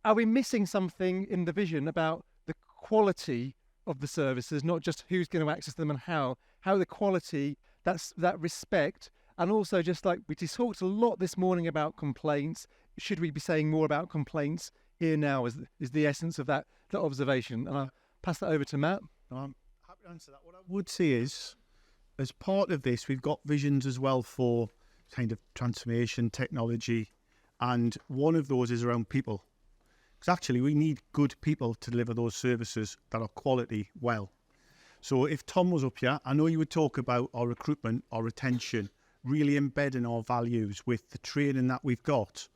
are we missing something in the vision about the quality of the services, not just who's going to access them and how the quality, that respect, and also just like we just talked a lot this morning about complaints. Should we be saying more about complaints here now? Is the essence of that observation? And I'll pass that over to Matt. I'm happy to answer that. What I would say is, as part of this, we've got visions as well for kind of transformation, technology, and one of those is around people. Because actually we need good people to deliver those services that are quality well. So if Tom was up here, I know you would talk about our recruitment, our retention, really embedding our values with the training that we've got.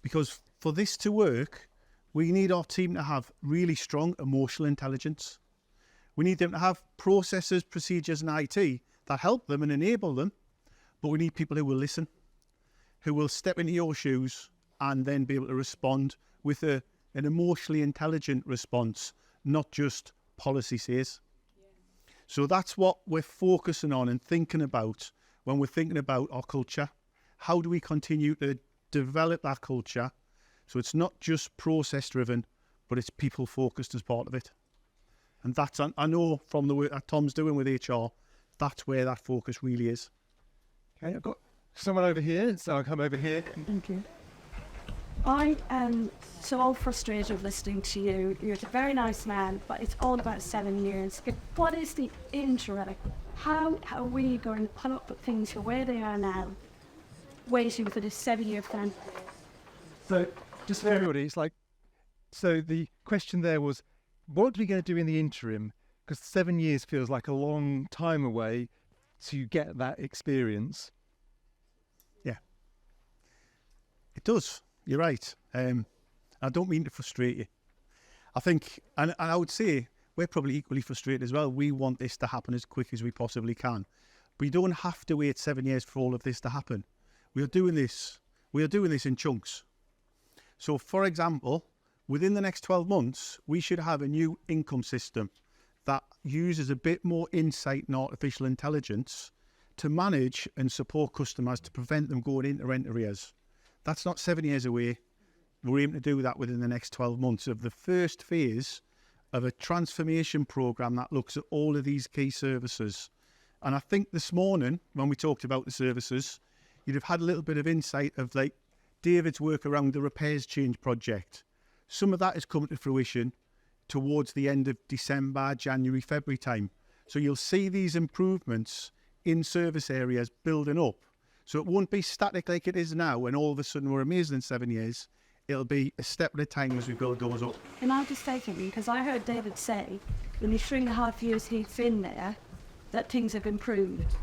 Because for this to work, we need our team to have really strong emotional intelligence. We need them to have processes, procedures and IT that help them and enable them. But we need people who will listen, who will step into your shoes and then be able to respond with an emotionally intelligent response, not just policy says. Yeah. So that's what we're focusing on and thinking about when we're thinking about our culture. How do we continue to develop that culture so it's not just process driven, but it's people focused as part of it? And that's, I know from the work that Tom's doing with HR, that's where that focus really is. Okay, I've got someone over here, so I'll come over here. Thank you. I am so frustrated listening to you. You're a very nice man, but it's all about 7 years. What is the interim? How are we going to put up with things for where they are now, waiting for this 7-year plan? So, just for everybody, it's like, so the question there was, what are we going to do in the interim? Because 7 years feels like a long time away to get that experience. Yeah, it does. You're right. I don't mean to frustrate you. I think, and I would say, we're probably equally frustrated as well. We want this to happen as quick as we possibly can. But you don't have to wait 7 years for all of this to happen. We are doing this in chunks. So, for example, within the next 12 months, we should have a new income system that uses a bit more insight and artificial intelligence to manage and support customers to prevent them going into rent arrears. That's not 7 years away. We're aiming to do that within the next 12 months of the first phase of a transformation programme that looks at all of these key services. And I think this morning, when we talked about the services, you'd have had a little bit of insight of like David's work around the repairs change project. Some of that is coming to fruition towards the end of December, January, February time. So you'll see these improvements in service areas building up. So it won't be static like it is now and all of a sudden we're amazing in 7 years. It'll be a step at a time as we build those up. Can I just say something? Because I heard David say, in the 3.5 years he's been there, that things have improved.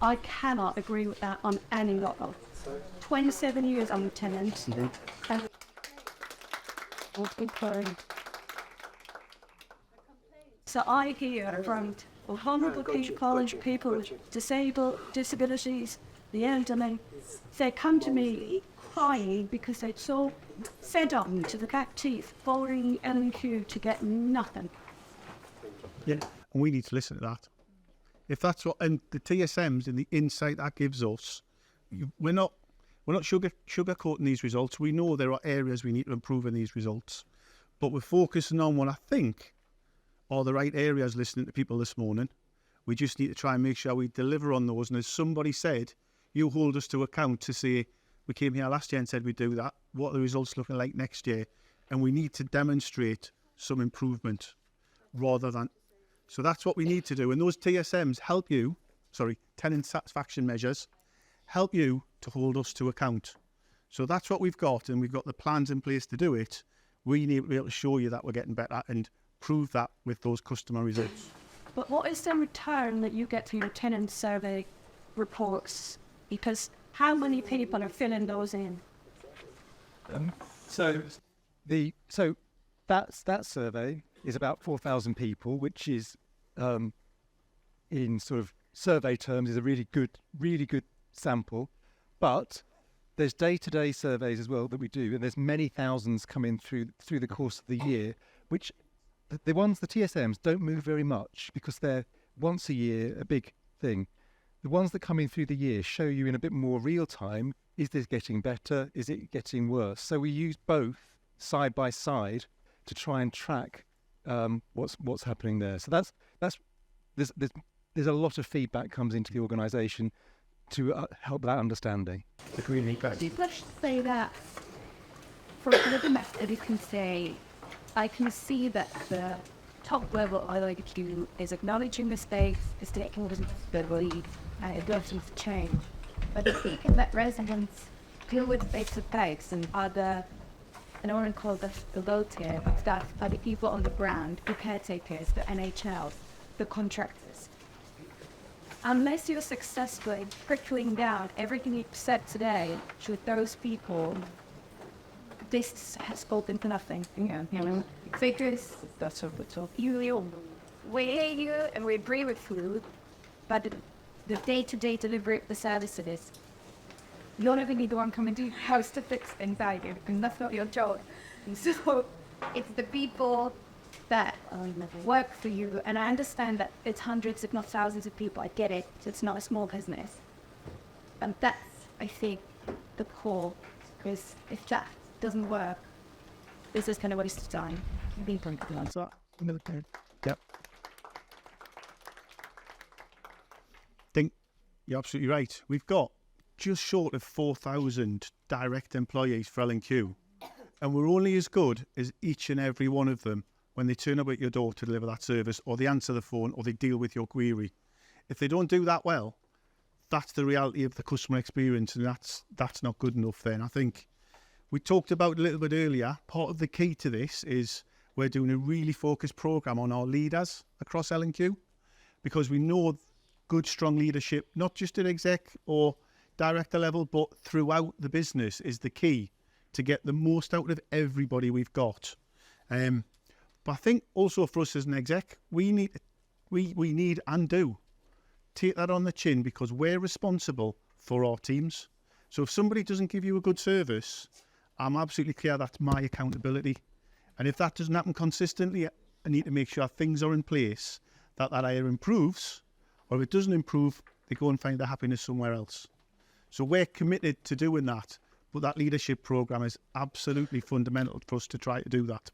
I cannot agree with that on any level. 27 years I'm a tenant. Mm-hmm. And so I hear from vulnerable people with disabilities, the elderly, they come to me crying because they're so fed up to the back teeth following L&Q to get nothing. Yeah, and we need to listen to that. If that's what, and the TSMs and the insight that gives us, we're not sugarcoating these results. We know there are areas we need to improve in these results, but we're focusing on what I think are the right areas listening to people this morning. We just need to try and make sure we deliver on those. And as somebody said, you hold us to account to say, we came here last year and said we'd do that. What are the results looking like next year? And we need to demonstrate some improvement rather than... So that's what we need to do. And those TSMs help you, tenant satisfaction measures, help you to hold us to account. So that's what we've got, and we've got the plans in place to do it. We need to be able to show you that we're getting better and prove that with those customer results. But what is the return that you get from your tenant survey reports? Because how many people are filling those in? So that survey is about 4,000 people, which is, in sort of survey terms, is a really good sample. But there's day-to-day surveys as well that we do, and there's many thousands coming through the course of the year, which the ones, the TSMs, don't move very much because they're once a year a big thing. The ones that come in through the year show you in a bit more real time, is this getting better? Is it getting worse? So we use both side by side to try and track what's happening there. So there's a lot of feedback comes into the organisation to help that understanding. The community back. Let's say that for another method, you can say, I can see that the top level L&Q is acknowledging mistakes, is taking responsibility, and it doesn't change. But if we can let residents deal with face-to-face and other, I don't want to call this the low tier, but that are the people on the ground, the caretakers, the NHLs, the contractors. Unless you're successful in trickling down everything you've said today to those people, this has spoken to nothing. Yeah, you know, because that's what we're talking. We hear you and we agree with you, but the day-to-day delivery of the services, you're not going to be the one coming to your house to fix things, are you? And that's not your job. And so it's the people that work for you, and I understand that it's hundreds, if not thousands of people. I get it. It's not a small business, and that's, I think, the core. Because if that doesn't work, this is kind of waste of time. Yep. Think you're absolutely right. We've got just short of 4,000 direct employees for L&Q, and we're only as good as each and every one of them when they turn up at your door to deliver that service, or they answer the phone, or they deal with your query. If they don't do that well, that's the reality of the customer experience, and that's not good enough then. I think we talked about a little bit earlier, part of the key to this is we're doing a really focused programme on our leaders across L&Q, because we know good, strong leadership, not just at exec or director level, but throughout the business is the key to get the most out of everybody we've got. But I think also for us as an exec, we need and do take that on the chin, because we're responsible for our teams. So if somebody doesn't give you a good service, I'm absolutely clear that's my accountability. And if that doesn't happen consistently, I need to make sure things are in place that either improves, or if it doesn't improve, they go and find their happiness somewhere else. So we're committed to doing that, but that leadership programme is absolutely fundamental for us to try to do that.